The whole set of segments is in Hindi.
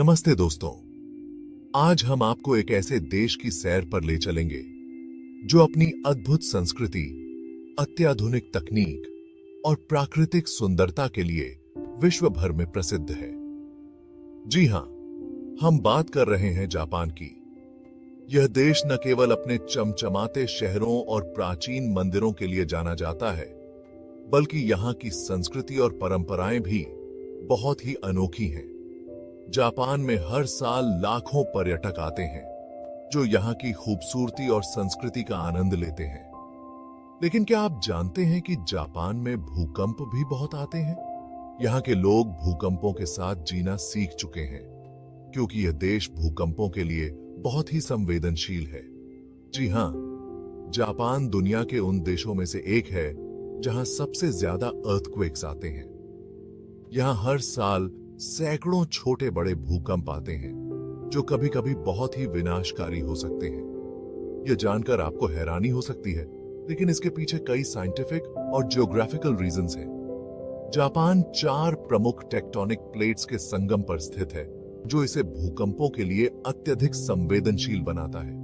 नमस्ते दोस्तों। आज हम आपको एक ऐसे देश की सैर पर ले चलेंगे जो अपनी अद्भुत संस्कृति, अत्याधुनिक तकनीक और प्राकृतिक सुंदरता के लिए विश्व भर में प्रसिद्ध है। जी हां, हम बात कर रहे हैं जापान की। यह देश न केवल अपने चमचमाते शहरों और प्राचीन मंदिरों के लिए जाना जाता है, बल्कि यहां की संस्कृति और परंपराएं भी बहुत ही अनोखी हैं। जापान में हर साल लाखों पर्यटक आते हैं जो यहाँ की खूबसूरती और संस्कृति का आनंद लेते हैं। लेकिन क्या आप जानते हैं कि जापान में भूकंप भी बहुत आते हैं? यहाँ के लोग भूकंपों के साथ जीना सीख चुके हैं, क्योंकि यह देश भूकंपों के लिए बहुत ही संवेदनशील है। जी हाँ, जापान दुनिया के उन देशों में से एक है जहां सबसे ज्यादा अर्थक्वेक्स आते हैं। यहाँ हर साल सैकड़ों छोटे बड़े भूकंप आते हैं जो कभी कभी बहुत ही विनाशकारी हो सकते हैं। यह जानकर आपको हैरानी हो सकती है, लेकिन इसके पीछे कई साइंटिफिक और जियोग्राफिकल रीजंस हैं। जापान 4 प्रमुख टेक्टोनिक प्लेट्स के संगम पर स्थित है, जो इसे भूकंपों के लिए अत्यधिक संवेदनशील बनाता है।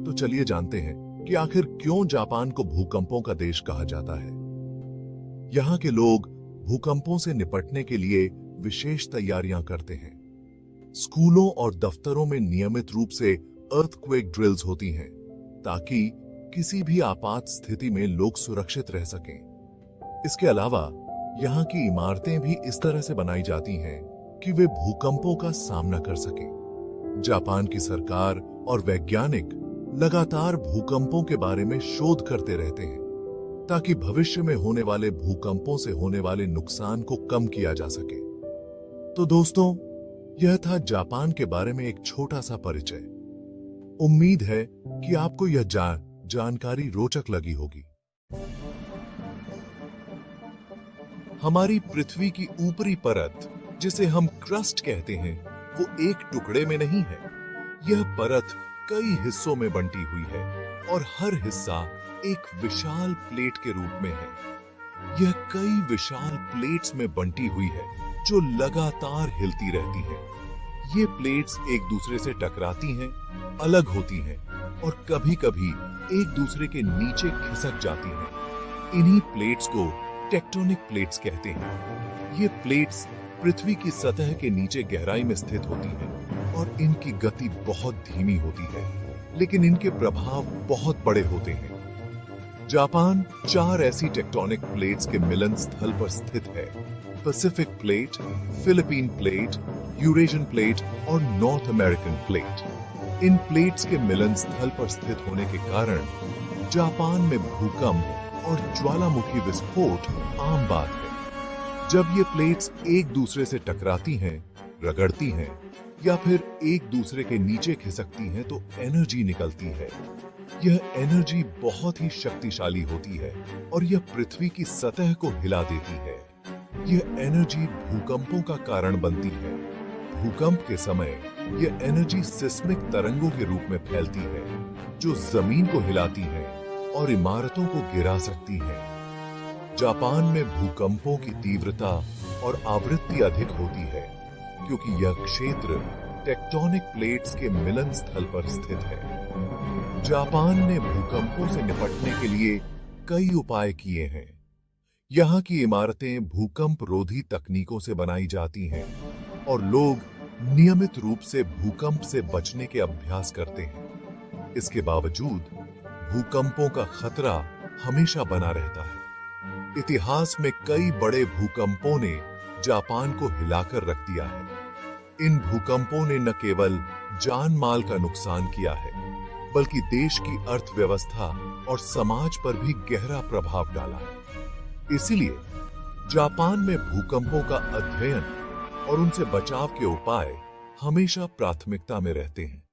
तो चलिए जानते हैं कि आखिर क्यों जापान को भूकंपों का देश कहा जाता है। यहाँ के लोग भूकंपों से निपटने के लिए विशेष तैयारियां करते हैं। स्कूलों और दफ्तरों में नियमित रूप से अर्थक्वेक ड्रिल्स होती हैं, ताकि किसी भी आपात स्थिति में लोग सुरक्षित रह सकें। इसके अलावा यहाँ की इमारतें भी इस तरह से बनाई जाती हैं कि वे भूकंपों का सामना कर सकें। जापान की सरकार और वैज्ञानिक लगातार भूकंपों के बारे में शोध करते रहते हैं, ताकि भविष्य में होने वाले भूकंपों से होने वाले नुकसान को कम किया जा सके। तो दोस्तों, यह था जापान के बारे में एक छोटा सा परिचय। उम्मीद है कि आपको यह जानकारी रोचक लगी होगी। हमारी पृथ्वी की ऊपरी परत, जिसे हम क्रस्ट कहते हैं, वो एक टुकड़े में नहीं है। यह परत कई हिस्सों में बंटी हुई है और हर हिस्सा एक विशाल प्लेट के रूप में है। यह कई विशाल प्लेट्स में बंटी हुई है जो लगातार हिलती रहती हैं। ये प्लेट्स एक दूसरे से टकराती हैं, अलग होती हैं और कभी-कभी एक दूसरे के नीचे खिसक जाती हैं। इन्हीं प्लेट्स को टेक्टोनिक प्लेट्स कहते हैं। ये प्लेट्स पृथ्वी की सतह के नीचे गहराई में स्थित होती हैं और इनकी गति बहुत धीमी होती है, लेकिन इनके प्रभाव बहुत बड़े होते हैं। जापान 4 ऐसी टेक्टोनिक प्लेट्स के मिलन स्थल पर स्थित है: Pacific plate, Philippine plate, Eurasian plate और नॉर्थ अमेरिकन प्लेट। इन प्लेट्स के मिलन स्थल पर स्थित होने के कारण जापान में भूकंप और ज्वालामुखी विस्फोट आम बात है। जब ये प्लेट्स एक दूसरे से टकराती हैं, रगड़ती हैं या फिर एक दूसरे के नीचे खिसकती हैं, तो एनर्जी निकलती है। यह एनर्जी बहुत ही शक्तिशाली होती है और यह पृथ्वी की सतह को हिला देती है। यह एनर्जी भूकंपों का कारण बनती है। भूकंप के समय यह एनर्जी सिस्मिक तरंगों के रूप में फैलती है, जो जमीन को हिलाती है और इमारतों को गिरा सकती है। जापान में भूकंपों की तीव्रता और आवृत्ति अधिक होती है, क्योंकि यह क्षेत्र टेक्टोनिक प्लेट्स के मिलन स्थल पर स्थित है। जापान ने भूकंपों से निपटने के लिए कई उपाय किए हैं। यहाँ की इमारतें भूकंप रोधी तकनीकों से बनाई जाती हैं और लोग नियमित रूप से भूकंप से बचने के अभ्यास करते हैं। इसके बावजूद भूकंपों का खतरा हमेशा बना रहता है। इतिहास में कई बड़े भूकंपों ने जापान को हिलाकर रख दिया है। इन भूकंपों ने न केवल जान माल का नुकसान किया है, बल्कि देश की अर्थव्यवस्था और समाज पर भी गहरा प्रभाव डाला है। इसीलिए जापान में भूकंपों का अध्ययन और उनसे बचाव के उपाय हमेशा प्राथमिकता में रहते हैं।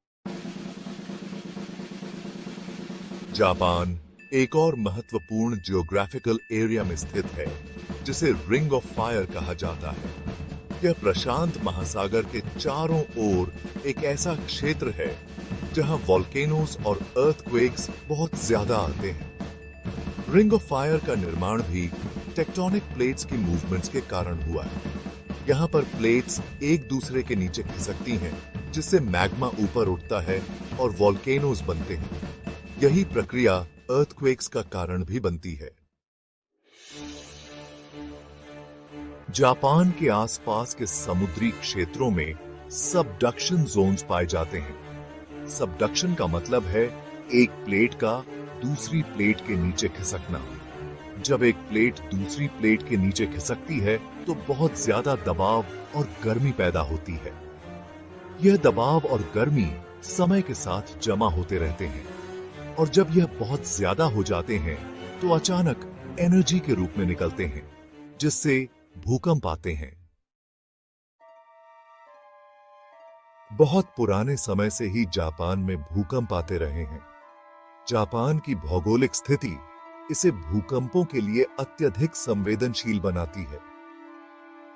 जापान एक और महत्वपूर्ण जियोग्राफिकल एरिया में स्थित है, जिसे रिंग ऑफ फायर कहा जाता है। यह प्रशांत महासागर के चारों ओर एक ऐसा क्षेत्र है जहां वोल्केनोस और अर्थक्वेक्स बहुत ज्यादा आते हैं। रिंग ऑफ फायर का निर्माण भी टेक्टोनिक प्लेट्स की मूवमेंट्स के कारण हुआ है। यहाँ पर प्लेट्स एक दूसरे के नीचे खिसकती हैं, जिससे मैग्मा ऊपर उठता है और वॉल्केनोज बनते हैं। यही प्रक्रिया अर्थक्वेक्स का कारण भी बनती है। जापान के आसपास के समुद्री क्षेत्रों में सबडक्शन जोन्स पाए जाते हैं। सबडक्शन का मतलब है एक प्लेट का दूसरी प्लेट के नीचे खिसकना। जब एक प्लेट दूसरी प्लेट के नीचे खिसकती है तो बहुत ज्यादा दबाव और गर्मी पैदा होती है। यह दबाव और गर्मी समय के साथ जमा होते रहते हैं और जब यह बहुत ज्यादा हो जाते हैं तो अचानक एनर्जी के रूप में निकलते हैं, जिससे भूकंप आते हैं। बहुत पुराने समय से ही जापान में भूकंप आते रहे हैं। जापान की भौगोलिक स्थिति इसे भूकंपों के लिए अत्यधिक संवेदनशील बनाती है।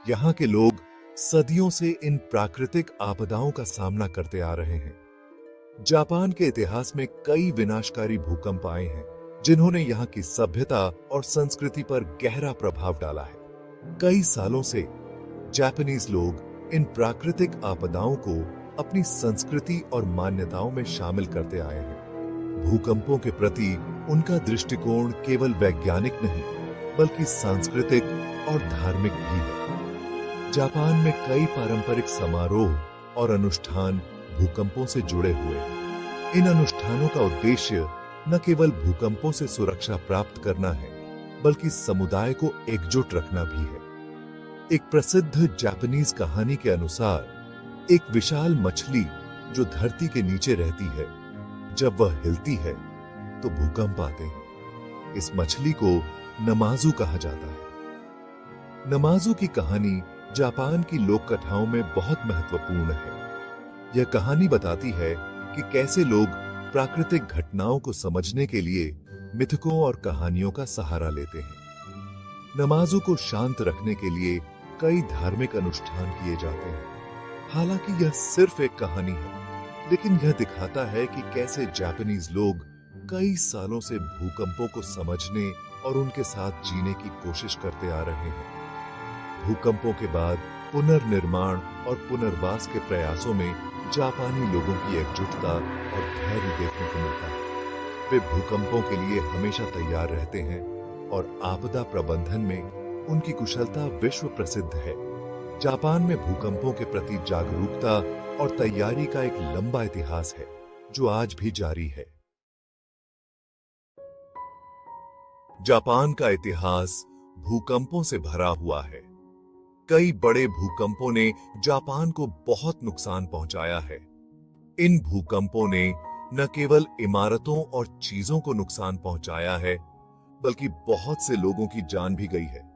यहाँ के लोग सदियों से इन प्राकृतिक आपदाओं का सामना करते आ रहे हैं। जापान के इतिहास में कई विनाशकारी भूकंप आए हैं, जिन्होंने यहाँ की सभ्यता और संस्कृति पर गहरा प्रभाव डाला है। कई सालों से जापानीज लोग इन प्राकृतिक आपदाओं को अपनी संस्कृति और मान्यताओं में शामिल करते आए हैं। भूकंपों के प्रति उनका दृष्टिकोण केवल वैज्ञानिक नहीं, बल्कि सांस्कृतिक और धार्मिक भी है। जापान में कई पारंपरिक समारोह और अनुष्ठान भूकंपों से जुड़े हुए हैं। इन अनुष्ठानों का उद्देश्य न केवल भूकंपों से सुरक्षा प्राप्त करना है, बल्कि समुदाय को एकजुट रखना भी है। एक प्रसिद्ध जापानीज कहानी के अनुसार एक विशाल मछली जो धरती के नीचे रहती है, जब वह हिलती है तो भूकंप आते हैं। इस मछली को नमाजू कहा जाता है। नमाजू की कहानी जापान की लोक कथाओं में बहुत महत्वपूर्ण है। यह कहानी बताती है कि कैसे लोग प्राकृतिक घटनाओं को समझने के लिए मिथकों और कहानियों का सहारा लेते हैं। नमाजों को शांत रखने के लिए कई धार्मिक अनुष्ठान किए जाते हैं। हालांकि यह सिर्फ एक कहानी है, लेकिन यह दिखाता है कि कैसे जापानीज लोग कई सालों से भूकंपों को समझने और उनके साथ जीने की कोशिश करते आ रहे हैं। भूकंपों के बाद पुनर्निर्माण और पुनर्वास के प्रयासों में जापानी लोगों की एकजुटता और धैर्य देखने को मिलता है। वे भूकंपों के लिए हमेशा तैयार रहते हैं और आपदा प्रबंधन में उनकी कुशलता विश्व प्रसिद्ध है। जापान में भूकंपों के प्रति जागरूकता और तैयारी का एक लंबा इतिहास है, जो आज भी जारी है। जापान का इतिहास भूकंपों से भरा हुआ है। कई बड़े भूकंपों ने जापान को बहुत नुकसान पहुंचाया है। इन भूकंपों ने न केवल इमारतों और चीजों को नुकसान पहुंचाया है, बल्कि बहुत से लोगों की जान भी गई है।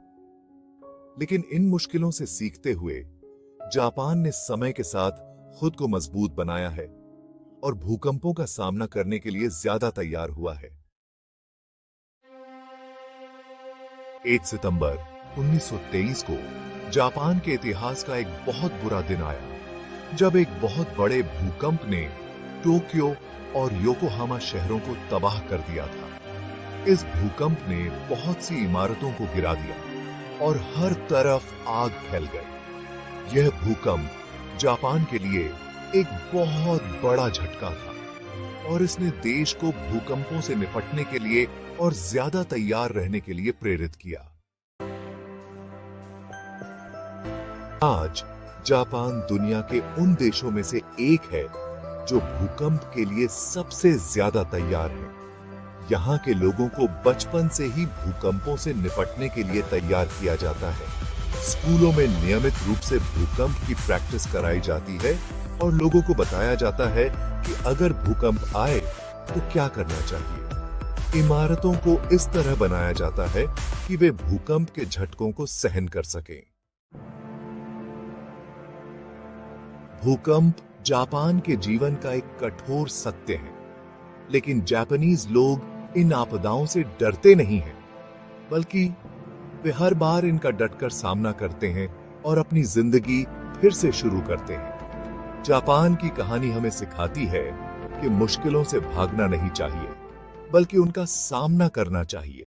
लेकिन इन मुश्किलों से सीखते हुए जापान ने समय के साथ खुद को मजबूत बनाया है और भूकंपों का सामना करने के लिए ज्यादा तैयार हुआ है। 8 सितंबर 1923 को जापान के इतिहास का एक बहुत बुरा दिन आया, जब एक बहुत बड़े भूकंप ने टोक्यो और योकोहामा शहरों को तबाह कर दिया था। इस भूकंप ने बहुत सी इमारतों को गिरा दिया और हर तरफ आग फैल गई। यह भूकंप जापान के लिए एक बहुत बड़ा झटका था और इसने देश को भूकंपों से निपटने के लिए और ज्यादा तैयार रहने के लिए प्रेरित किया। आज जापान दुनिया के उन देशों में से एक है जो भूकंप के लिए सबसे ज्यादा तैयार है। यहाँ के लोगों को बचपन से ही भूकंपों से निपटने के लिए तैयार किया जाता है। स्कूलों में नियमित रूप से भूकंप की प्रैक्टिस कराई जाती है और लोगों को बताया जाता है कि अगर भूकंप आए तो क्या करना चाहिए। इमारतों को इस तरह बनाया जाता है कि वे भूकंप के झटकों को सहन कर सकें। भूकंप जापान के जीवन का एक कठोर सत्य है, लेकिन जापानीज लोग इन आपदाओं से डरते नहीं हैं, बल्कि वे हर बार इनका डटकर सामना करते हैं और अपनी जिंदगी फिर से शुरू करते हैं। जापान की कहानी हमें सिखाती है कि मुश्किलों से भागना नहीं चाहिए, बल्कि उनका सामना करना चाहिए।